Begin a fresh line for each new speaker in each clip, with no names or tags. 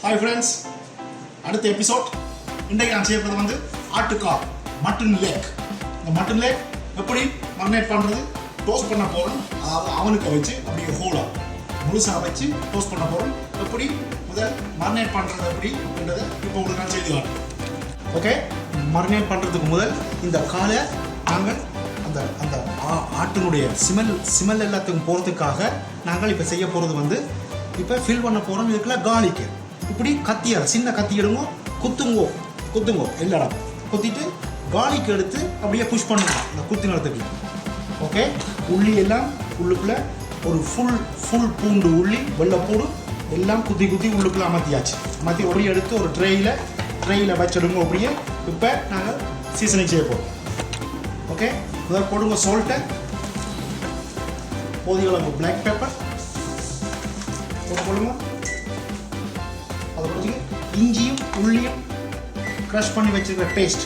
Hi friends, அடுத்த episode இன்றைக்கு நான் செய்ய போகிறது வந்து ஆட்டுக்கால் மட்டன் லேக். இந்த மட்டன் லேக் எப்படி மரினேட் பண்ணுறது, டோஸ்ட் பண்ண போகிறோம். அதாவது அவனுக்கு வச்சு அப்படியே ஹோலாக முழுசாக வச்சு டோஸ்ட் பண்ண போகிறோம். எப்படி முதல் மரினேட் பண்ணுறது எப்படின்றதை இப்போ உங்களுக்கு நான் செய்து காட்டுறேன். ஓகே, மரினேட் பண்ணுறதுக்கு முதல் இந்த காலை நாங்கள் அந்த அந்த ஆட்டினுடைய சிமெல் எல்லாத்துக்கும் போகிறதுக்காக நாங்கள் இப்போ செய்ய போகிறது வந்து இப்போ ஃபில் பண்ண போகிறோம். இதுக்குள்ள கார்லிக்கு இப்படி கத்தியால் சின்ன கத்தி எடுங்க, குத்துங்கோ எல்லா குத்திட்டு கார்லிக் எடுத்து அப்படியே புஷ் பண்ணுங்க இந்த குத்தி நிலத்துக்கு. ஓகே, உள்ளி எல்லாம் உள்ளுக்குள்ளே ஒரு ஃபுல் பூண்டு உள்ளி வெள்ளைப்பூடு எல்லாம் குத்தி உள்ளுக்குள்ளே அமர்த்தி ஒரே எடுத்து ஒரு ட்ரெயில் வச்சிடுங்க. அப்படியே இப்போ நாங்கள் சீசனிங் செய்ய போகிறோம். ஓகே, முதல் போடுங்க சால்ட்டை, போதிய அளவு பிளாக் பெப்பர் போடுங்க. அதை பிடிச்சிங்க இஞ்சியும் உள்ளியும் க்ரஷ் பண்ணி வச்சுருக்கிற பேஸ்ட்,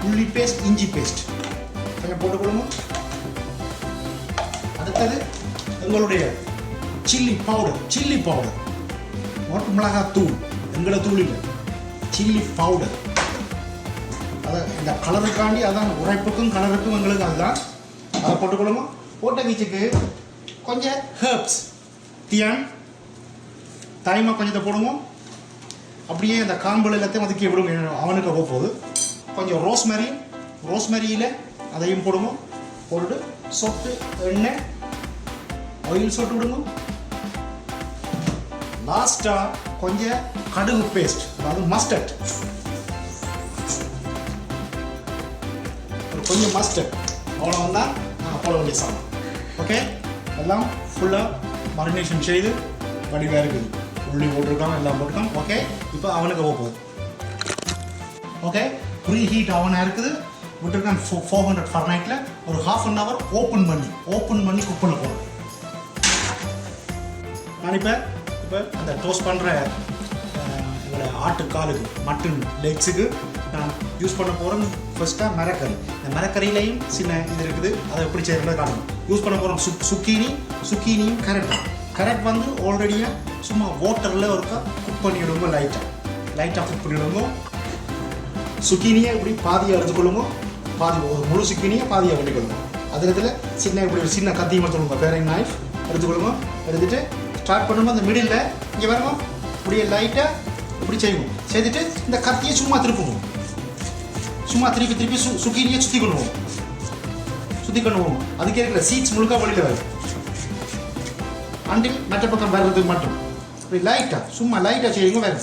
உள்ளி பேஸ்ட் இஞ்சி பேஸ்ட் கொஞ்சம் போட்டுக்கொள்ளுங்க. அடுத்தது எங்களுடைய சில்லி பவுடர் மொட்டு மிளகாய் தூள், எங்களை தூள் இல்லை, சில்லி பவுடர். அதை இந்த கலருக்காண்டி அதான் உரைப்புக்கும் கலருக்கும் எங்களுக்கு அதுதான். அதை போட்டுக்கொள்ளுங்க. போட்ட வீச்சுக்கு கொஞ்சம் ஹெர்ப்ஸ், தைமா கொஞ்சத்தை போடுவோம். அப்படியே அந்த காம்புகள் எல்லாத்தையும் ஒதுக்கி விடுங்க, அவனுக்கு போகுது. கொஞ்சம் ரோஸ்மெரியில் அதையும் போடுவோம். போட்டுட்டு சொட்டு எண்ணெய் ஆயில் சொட்டு விடுங்க. லாஸ்ட்டாக கொஞ்சம் கடுகு பேஸ்ட், அதாவது மஸ்டர்ட், கொஞ்சம் மஸ்டர்ட், அவ்வளோ வந்தால் நான் போட வேண்டிய சாதம். ஓகே, எல்லாம் ஃபுல்லாக மரினேஷன் செய்து வடிவாக இருக்குது. உள்ளி போட்டிருக்கோம், எல்லாம் போட்டிருக்கோம். ஓகே, இப்போ அவனுக்கு போகுது. ஓகே, ப்ரீ ஹீட் அவனாக இருக்குது, விட்டுருக்கான் 400 Fahrenheitல ஒரு ½ an hour ஓப்பன் பண்ணி குக் பண்ண போகிறோம். நான் இப்போ அந்த டோஸ்ட் பண்ணுற எங்களோட ஆட்டுக்காலுக்கு மட்டன் லெக்ஸுக்கு நான் யூஸ் பண்ண போகிறேன். ஃபர்ஸ்ட்டாக மரக்கறி. இந்த மரக்கறியிலையும் சின்ன இது இருக்குது, அதை எப்படி செய்யறதை காட்டணும். யூஸ் பண்ண போகிறோம் சுக்கீனியும் கரெக்ட் வந்து ஆல்ரெடியாக சும்மா வாட்டரில் ஒருக்கா குக் பண்ணிவிடுங்க. லைட்டாக குக் பண்ணிவிடுங்க. சுக்கீனியை இப்படி பாதியாக எடுத்துக்கொள்ளுங்க. ஒரு முழு சுக்கீனியை பாதியாக பண்ணிக்கொள்ளுங்க. அதில் இப்படி ஒரு சின்ன கத்தி மட்டும் பேரிங் நைஃப் எடுத்துக்கொள்ளுங்க. எடுத்துகிட்டு ஸ்டார்ட் பண்ணும்போது அந்த மிடில் இங்கே வரங்க, இப்படியே லைட்டாக இப்படி செய்யணும். செய்துட்டு இந்த கத்தியை சும்மா திருப்பணும். சும்மா திருப்பி சுக்கீனியை சுற்றி கொண்டுவோம். அதுக்கே இருக்கிற சீட்ஸ் முழுக்க வழியில் வரும். அண்டில் மற்ற பக்கம் வர்றதுக்கு மட்டும் இப்படி சும்மா லைட்டாக செய்யுங்க. வேறு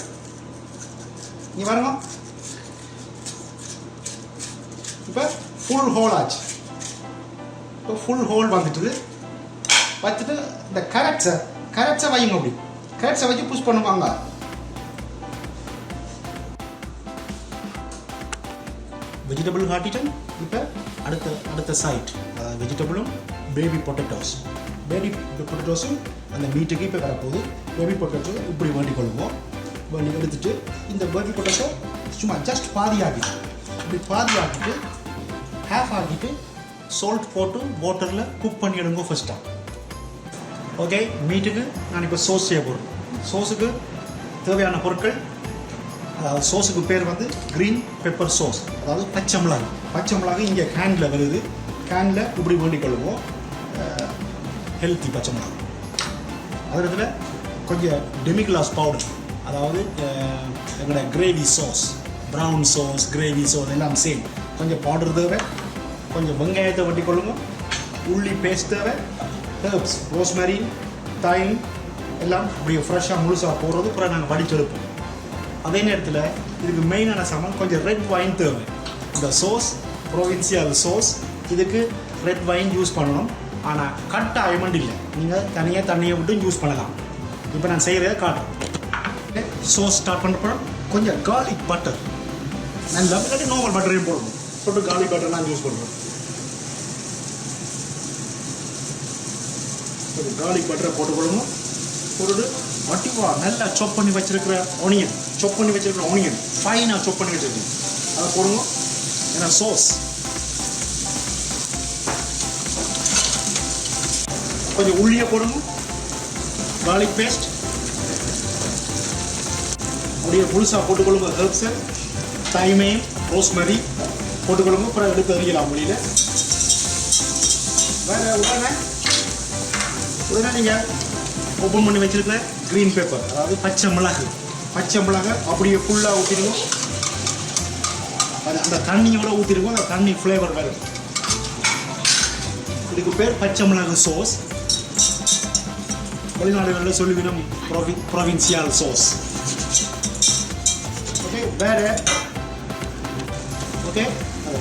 இங்கே வருங்க. இப்போ ஃபுல் ஹோல் ஆச்சு. இப்போ ஃபுல் ஹோல் வந்துட்டுது. வச்சுட்டு இந்த கரெக்ட்ஸை வைங்க. அப்படி கரெக்ட்ஸை வச்சு புஷ் பண்ணுவாங்க. வெஜிடபிள் காட்டிட்டோம். இப்போ அடுத்த சைட் வெஜிடபிளும் பேபி பொட்டேட்டோஸும் அந்த மீட்டுக்கு இப்போ வரப்போகுது. பேபி பொட்டேட்டோ இப்படி வேண்டி கொள்ளுவோம். வேண்டி எடுத்துட்டு இந்த பேபி பொட்டேட்டோ சும்மா ஜஸ்ட் பாதி ஆக்கிட்டு ஹாஃப் ஆக்கிட்டு சால்ட் போட்டு வாட்டரில் குக் பண்ணிவிடுங்க ஃபர்ஸ்ட்டாக. ஓகே, மீட்டுக்கு நான் இப்போ சோஸ் செய்ய போகிறேன். சோஸுக்கு தேவையான பொருட்கள், அதாவது சோஸுக்கு பேர் வந்து க்ரீன் பெப்பர் சோஸ், அதாவது பச்சை மிளகாய் இங்கே கேனில் வருது. கேனில் இப்படி வேண்டிக் கொள்ளுவோம். ஹெல்த்தி பச்சை மிளகாய். அதில் கொஞ்சம் டெமிகிளாஸ் பவுடர், அதாவது எங்களோட gravy sauce, brown sauce, gravy sauce எல்லாம் சேம். கொஞ்சம் பவுடர் தேவை. கொஞ்சம் வெங்காயத்தை வட்டி கொள்ளுங்க. உள்ளி பேஸ்ட் தேவை. ஹெர்ப்ஸ், ரோஸ்மெரி, தைம் எல்லாம் இப்படி ஃப்ரெஷ்ஷாக முழுசாக போடுறது. அப்புறம் நாங்கள் வடிச்சு எடுப்போம். அதே நேரத்தில் இதுக்கு மெயினான சாமான் கொஞ்சம் ரெட் வைன் தேவை. இந்த சோஸ் ப்ரோவின்சியல் சோஸ், இதுக்கு ரெட் வைன் யூஸ் பண்ணணும். ஆனால் கட்டாயமண்டு இல்லை, நீங்கள் தனியாக தண்ணியை விட்டு யூஸ் பண்ணலாம். இப்போ நான் செய்கிறத காட்டுறேன். சோஸ் ஸ்டார்ட் பண்ணுறப்போ கொஞ்சம் கார்லிக் பட்டர், நான் இல்லாட்டி நார்மல் பட்டரையும் போடணும். போட்டு கார்லிக் பட்டர் நான் யூஸ் பண்ணுறேன். கார்லிக் பட்டரை போட்டுக்கொள்ளணும். போட்டுட்டு நல்லா சாப் பண்ணி வச்சிருக்கிற ஆனியன் ஃபைனாக சாப் பண்ணி வச்சுருக்கேன், அதை போடுங்க. ஏன்னா சோஸ் கொஞ்சம் உள்ளியை போடுங்க. garlic paste, அப்படியே முழுசாக போட்டுக்கொள்ளுங்க. Herbs தைமையும் rosemary போட்டுக்கொள்ளுங்க. அப்புறம் எடுத்து எறியலாம் மொழியில். வேறு உடனே நீங்கள் ஓப்பன் பண்ணி வச்சுருக்கிற க்ரீன் பேப்பர், அதாவது பச்சை மிளகு அப்படியே ஃபுல்லாக ஊற்றிடுவோம். அந்த தண்ணியோட ஊற்றிடுவோம். அந்த தண்ணி ஃப்ளேவர் வரும். இதுக்கு பேர் பச்சை மிளகு சோஸ். வெளிநாடுகளில் சொல்லுவினோம் ப்ரொவின்சியல் சோஸ். ஓகே, வேறு okay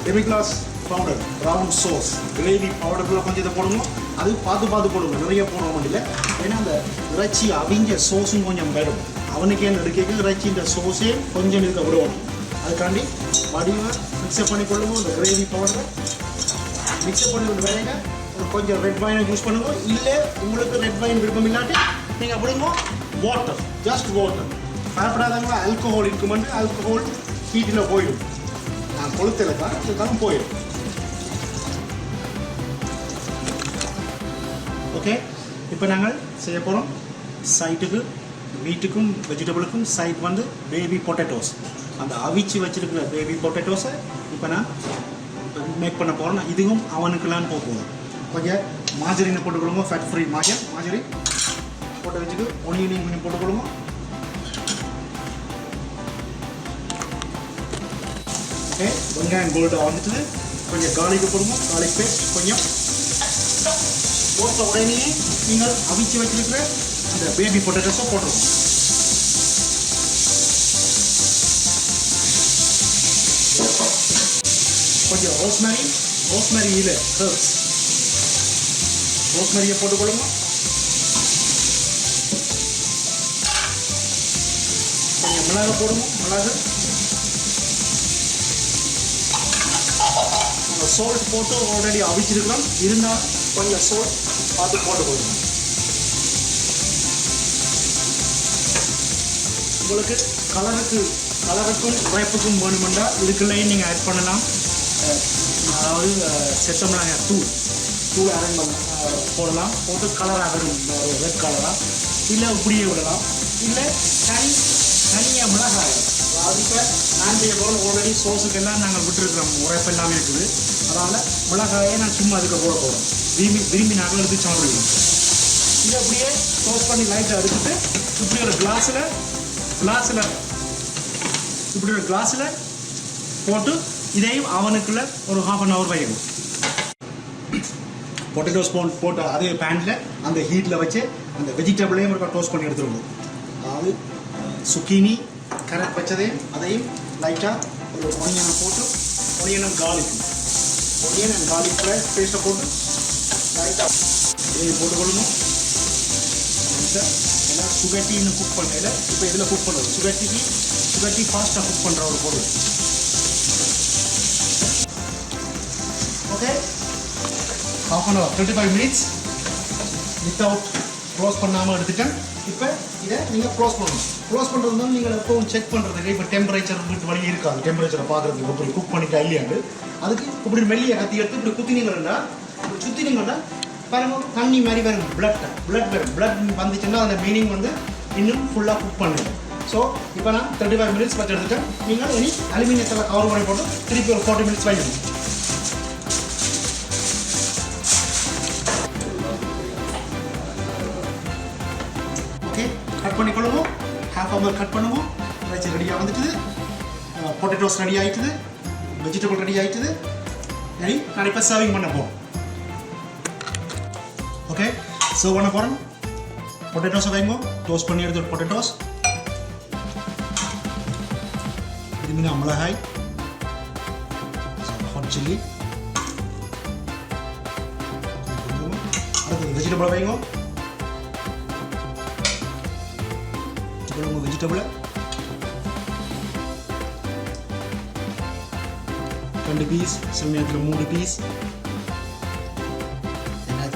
demi glace powder, brown sauce, gravy பவுடருக்குள்ள கொஞ்சம் இதை போடணும். அது பார்த்து போடுங்க, நிறைய போடணும் முடியல. ஏன்னா அந்த இறைச்சி அவிஞ்ச சோஸும் கொஞ்சம் வரும். அவனுக்கு என்ன எடுக்க இறைச்சி இந்த சோஸே கொஞ்சம் இருக்க விடுவோம். அதுக்காண்டி வடிவாக மிக்சப் பண்ணி கொள்ளுங்க. இந்த கிரேவி பவுடரை மிக்சப் பண்ணி கொண்டு வேலைங்க. கொஞ்சம் ரெட் வைனை யூஸ் பண்ணுங்க. இல்லை உங்களுக்கு ரெட் வைன் விருப்பம் இல்லாட்டி நீங்கள் விடுங்க வாட்டர், ஜஸ்ட் வாட்டர். பயப்படாதவங்க ஆல்கஹால் இருக்குமென்று ஆல்கஹால் ஹீட்டில் போயிடும். நான் கொளுத்தலை தான் இருந்தாலும் போயிடும். ஓகே, இப்போ நாங்கள் செய்ய போகிறோம் சைட்டுக்கு, மீட்டுக்கும் வெஜிடபிளுக்கும் சைட் வந்து பேபி பொட்டேட்டோஸ். அந்த அவிச்சு வச்சுருக்கிற பேபி பொட்டேட்டோஸை இப்போ நான் மேக் பண்ண போகிறேன். இதுவும் அவனுக்குலான்னு போகும். கொஞ்சம் மாஜரினை போட்டுக்கொள்ளுங்க, ஃபேட் ஃப்ரீ மாஜரி போட்டு வச்சுட்டு ஒனியனையும் கொஞ்சம் போட்டுக்கொள்ளுங்க. ஓகே, வெங்காயம் கோல்டு வந்துட்டு கொஞ்சம் கார்லிக்கு போடுங்க. கார்லிக் பேஸ்ட் கொஞ்சம் போட்ட உடனே நீங்கள் அவிச்சு வச்சிருக்கிற அந்த பேபி பொட்டேட்டோஸை போட்டுருவோம். கொஞ்சம் ரோஸ்மெரி இல்லை ஹெர்ப்ஸ், ரோஸ்மெரியை போட்டுக்கொள்ளுங்க. கொஞ்சம் மிளகு போடுங்க. மிளகு சால்ட் போட்டு ஆல்ரெடி அவிச்சிருக்கலாம். இருந்தால் கொஞ்சம் சால்ட் பார்த்து போட்டுக்கொள்ளுங்க. உங்களுக்கு கலருக்கும் உரைப்புக்கும் வேணுமென்றால் இதுக்குள்ளேயும் நீங்கள் ஆட் பண்ணலாம். அதாவது செத்தமிளகாய் தூள் அரேஞ்ச் போடலாம். போட்டு கலராக வரும், ரெட் கலராக. இல்லை இப்படியே விடலாம். இல்லை தனியாக மிளகாய், அதாவது இப்போ நான்கு போல் ஆல்ரெடி சோஸுக்கெல்லாம் நாங்கள் விட்டுருக்கிறோம், உரைப்பு எல்லாமே இருக்குது. அதனால் மிளகாயை நான் சும்மா அதுக்கு போட போகிறோம். விரும்பி நாங்கள் எடுத்து சாப்பிடுவோம். இதை அப்படியே டோஸ்ட் பண்ணி லைட்டாக எடுத்துட்டு இப்படி ஒரு கிளாஸில் போட்டு இதையும் அவனுக்குள்ள ஒரு 1/2 hour வைக்கணும். பொட்டேட்டோஸ் போட்டு அதே பேனில் அந்த ஹீட்டில் வச்சு அந்த வெஜிடபிளையும் ஒரு டோஸ்ட் பண்ணி எடுத்துருவோம். அதாவது சுக்கீனி கேரட் வச்சதையும் அதையும் லைட்டாக ஒரு ஒனியனை போட்டு ஒனியன் அண்ட் கார்லிக் பேஸ்ட்டை போட்டு லைட்டாக இதை போட்டுக்கொள்ளணும். எல்லாம் சுகட்டி இன்னும் குக் பண்ணல. இப்போ இதில் குக் பண்ணுறது சுகட்டி ஃபாஸ்ட்டாக குக் பண்ணுற ஒரு பொருள். Okay, 1/2 hour 35 minutes without close பண்ணாமல் எடுத்துட்டேன். இப்போ இதை நீங்கள் க்ளோஸ் பண்ணணும். க்ளோஸ் பண்ணுறது வந்து நீங்கள் எப்பவும் செக் பண்ணுறதுக்கு இப்போ டெம்பரேச்சர் வீட்டு வழி இருக்காது. டெம்பரேச்சரை பார்க்குறதுக்கு இப்படி குக் பண்ணிட்டா இல்லையாண்டு அதுக்கு இப்படி மெல்லியை கத்தி எடுத்து இப்படி சுற்றினீங்கன்னா பாருங்க தண்ணி மாதிரி வரும். பிளட் வந்துச்சுன்னா அந்த மீனிங் வந்து இன்னும் ஃபுல்லாக குக் பண்ணுங்க. ஸோ இப்போ நான் 35 minutes வச்சு எடுத்துட்டேன். நீங்கள் இனி அலுமினியத்தில் கவர் பண்ணி போட்டு திருப்பி ஒரு 40 minutes வைக்கணும். ஓகே, கட் பண்ணிக்கொள்ளுவோம். 1/2 hour கட் பண்ணுவோம். ரைஸ் ரெடியாக வந்துட்டுது, பொட்டேட்டோஸ் ரெடி ஆகிட்டுது, வெஜிடபிள் ரெடி ஆகிட்டுது. ரெடி, நான் இப்போ சர்விங் பண்ண போகிறோம். ஓகே, சர்வ் பண்ண போகிறேன். பொட்டேட்டோஸை வைங்க. டோஸ்ட் பண்ணி எடுத்து பொட்டேட்டோஸ், இதுமாதிரி மிளகாய், ஹாட் சில்லி, அடுத்தது வெஜிடபிளை வைங்க. வெஜிடபிளை 2 பீஸ், சில நேரத்தில் 3 பீஸ்.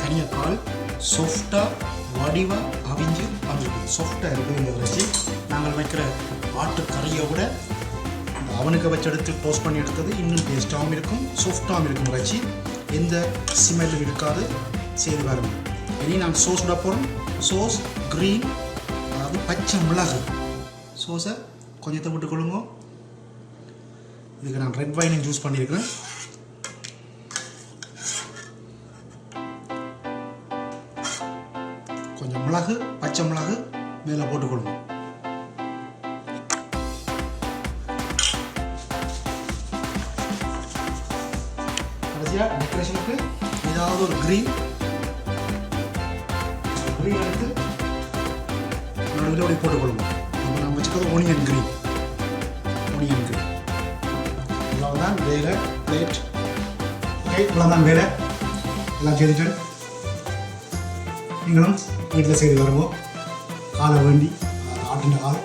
தனியாக கால் சாஃப்டாக வடிவாக அவிஞ்சு வந்துருக்கு. சாஃப்டாக இருக்குது வச்சு நாங்கள் வைக்கிற ஆட்டுக்கறியை விட அவனுக்கு வச்சு எடுத்து டோஸ்ட் பண்ணி எடுத்தது இன்னும் டேஸ்ட்டாகவும் இருக்கும், சாஃப்டாகவும் இருக்கும். வச்சு எந்த ஸ்மெல்லும் இருக்காது. செய்து பாருங்கள். இனி நாங்கள் சோஸ் விட போகிறோம். சோஸ் க்ரீன், அதாவது பச்சை மிளகு சோஸை கொஞ்சத்தை விட்டு கொள்ளுங்க. இதுக்கு நான் ரெட் வைன் யூஸ் பண்ணியிருக்கிறேன். கொஞ்சம் மிளகு, பச்சை மிளகு மேலே போட்டுக்கொள்ளுங்க. கடைசியாக டெக்கரேஷனுக்கு ஏதாவது ஒரு க்ரீன் எடுத்து நடுவில் அப்படி போட்டுக்கொள்ளுங்க. நம்ம நம்ம வச்சுக்கிறது ஒனியன் க்ரீன். இவ்வளோதான் வேலை. பிளேட் ஓகே, இவ்வளோதான் வேலை. எல்லாம் செய்துட்டு நீங்களும் வீட்டில் செய்து வருவோம். காலை வேண்டி ஆட்டின கால்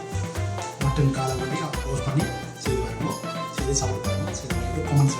மட்டன் காலை வேண்டி ரோஸ்ட் பண்ணி செய்து வருவோம். செய்து சாப்பிட்டு செய்து கமெண்ட்ஸ்